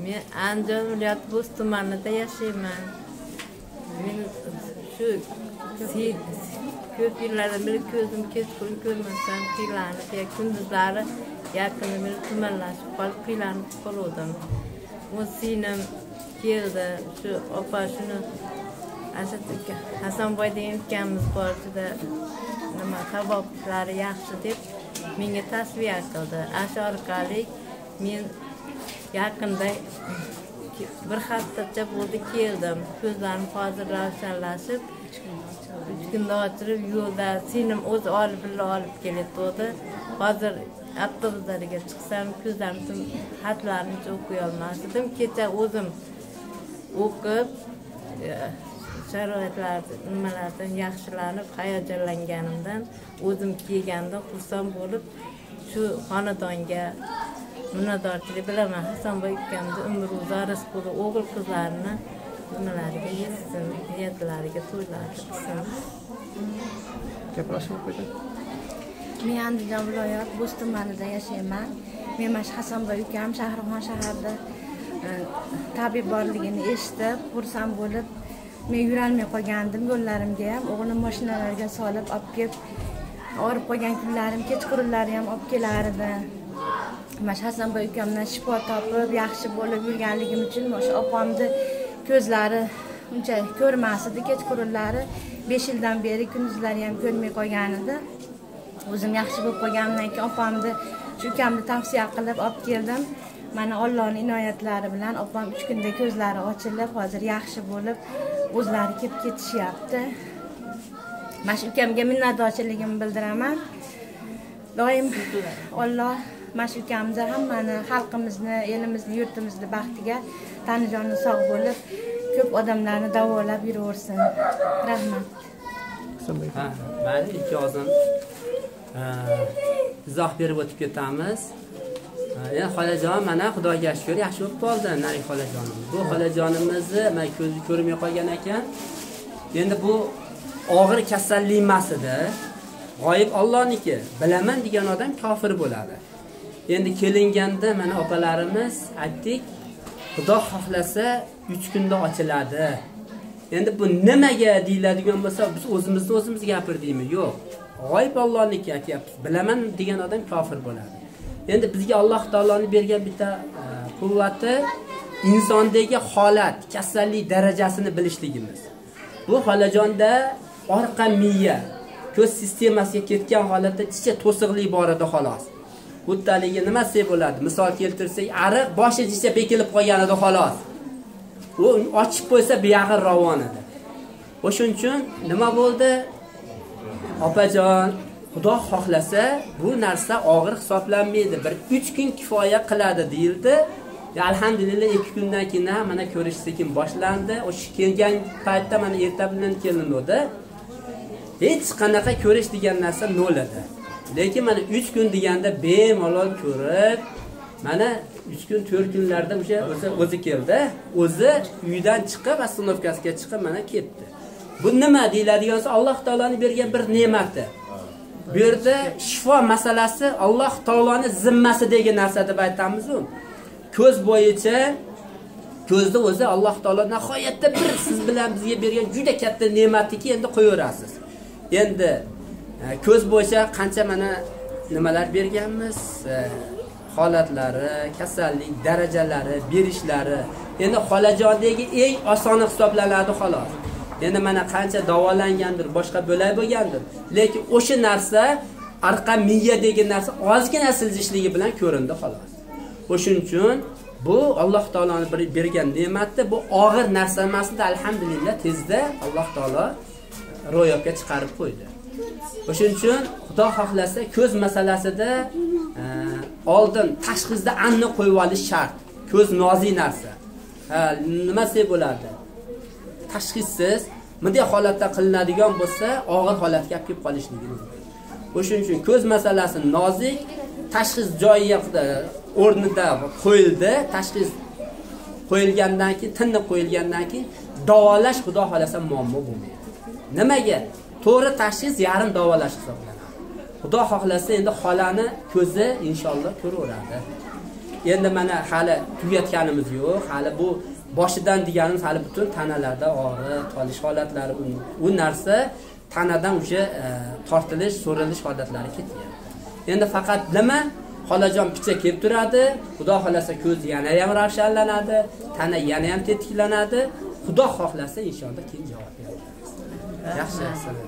Men Andijon viloyati Bo'z tumanida yashayman. Men shu ko'p yillardan beri ko'zim kechqurun ko'rmasam, qiynalib, kunduzlari yaqinda men tumanlashib qolib qiynalib qoldim. Singlim keldi, shu opa shuni Hasanboy degan ukamiz bor, juda nima savoblari yaxshi deb menga tavsiya qildi. Shu orqali men yaqinda bir haftacha bo'ldi keldim. Ko'zlarim hozir ravshanlashib, 3 kunda ochirib yo'lda singlim o'zi olib kelayotdi. Hozir avtobuslarga chiqsam ko'zlarim xatlarni o'qiy olmasdim. Kecha o'zim o'qib sharoitlar nimalardan yaxshilanib, hayajonlanganimdan o'zim kelganda xursand bo'lib shu xonadonga minnatdorchilik bilaman. Hasanboy ukamni umri uzoq bo'lib, o'g'il qizlarini nimalariga yetsin, niyatlariga to'ylarga qilsin. Gaplashib qo'ydi. Men Andijon viloyati Bo'z tumanida yashayman. Men mana Hasanboy ukam Shahrixon shaharida tabib borligini eshitib, xursand bo'lib, men yurolmay qolgandim. Yo'llarimga ham o'g'lim mashinalarga solib olib kelib, og'rib qolgan kunlarim, kechqurunlari ham olib kelar edi. Mana Hasanboy ukamdan shifo topib, yaxshi bo'lib yurganligim uchun o'sha opamni ko'zlari uncha ko'rmas edi, kechqurunlari 5 yildan beri kunduzlari ham ko'rmay qolgan edi. O'zim yaxshi bo'lib qolganimdan keyin opamni shu ukamni tavsiya qilib olib keldim. Mana Allohning inoyatlari bilan opam 3 kunda ko'zlari ochilib, hozir yaxshi bo'lib, o'zlari kelib ketishyapti. Mana shu ukamga minnatdorchiligimni bildiraman. Doim Alloh mana shu ukamni hammani, xalqimizni, elimizni, yurtimizni baxtiga tanijonni sog' bo'lib, ko'p odamlarni davolab yuraversin. Rahmat. Mana ikki ozin izoh berib o'tib ketamiz. Xolajon mana Xudoga shukr, yaxshi bo'lib qoldi Nari xolajonim. Bu xolajonimizni men ko'zi ko'rmay qolgan ekan. Endi bu og'ir kasallik emas edi. G'oyib Allohniki. Bilaman degan odam kofir bo'ladi. Endi kelinganda mana opalarimiz aytdik, Xudo xohlasa 3 kunda ochiladi. Endi bu nimaga deyiladigan bo'lsa, biz o'zimiz gapirdikmi? Yo'q. G'oyib Allohniki aytyapmiz. Bilaman degan odam kofir bo'ladi. Endi bizga Alloh taoloning bergan bitta quvvati insondagi holat, kasallik darajasini bilishligimiz. Bu xolajonda orqa miya, ko'z sistemasiga ketgan holatda chicha to'siqlik bor edi xolos. Xudtaligi nima desa bo'ladi? Misol keltirsak, ariq boshi chicha bekilib qolgan edi xolos. U ochib qo'ysa buyog'i ravon edi. O'shuning uchun nima bo'ldi? Opajon, Xudo xohlasa bu narsa og'ir hisoblanmaydi. Bir 3 kun kifoya qiladi deyildi. Alhamdulillah 2 kundan keyin mana ko'rish sekin boshlandi. O'sha kelgan paytda mana erta bilan kelindi. Hech qanaqa ko'rish degan narsa nol edi. Lekin mana 3 kun deganda bemalol ko'rib, mana 3 kun 4 kunlarda o'zi keldi. O'zi uydan chiqib, ostanovkasiga chiqib mana ketdi. Bu nima deyiladigan bo'lsa, Alloh taolaning bergan bir ne'mati. Bu yerda shifo masalasi Alloh taolaning zimmasidagi narsa deb aytamiz-ku. Ko'z bo'yicha ko'zni o'zi Alloh taolo nihoyatda bir siz bilan bizga bergan juda katta ne'matiki, endi qo'yaverasiz. Endi ko'z bo'yicha qancha mana nimalar berganmiz, holatlari, kasallik darajalari, berishlari. Endi xolajondagi eng osoni hisoblanadi xolos. Endi mana qancha davolangandir, boshqa bo'lay bo'lgandir. Lekin o'sha narsa arqa miya degan narsa ozgina siljishligi bilan ko'rindi xolos. O'shuning uchun bu Alloh taoloning bergan ne'matda bu og'ir narsa emasdi, alhamdulillah tezda Alloh taolo ro'yobga chiqarib qo'ydi. O'shuning uchun Xudo xohlasa ko'z masalasida oldin tashxisda aniq qo'yib olish shart. Ko'z nozik narsa. Nima desa bo'ladi? Tashxissiz bunday holatda qilinadigan bo'lsa, og'ir holatga kelib qolishligi mumkin. O'shuning uchun ko'z masalasi nozik, tashxis joyiga o'rnida qo'yildi, tashxis qo'yilgandan keyin, tinib qo'yilgandan keyin davolash Xudo xolasa muammo bo'lmaydi. Nimaga? To'g'ri tashxis yarim davolash hisoblanadi. Xudo xohlasa endi xolani ko'zi inshaalloh ko'raveradi. endi mana hali tugatganimiz yo'q. Hali bu boshidan deganimiz hali butun tanalarda og'riq, tolish holatlari, u narsa tanadan o'sha tortilish, so'rilish holatlari ketyapti. Endi faqat nima? Xolajon picha kelib turadi, Xudo xolasa ko'z yana ham ravshanlanadi, tana yana ham tetiklanadi. Xudo xohlasa inshaalloh keyin javob beramiz. Yaxshi, assalomu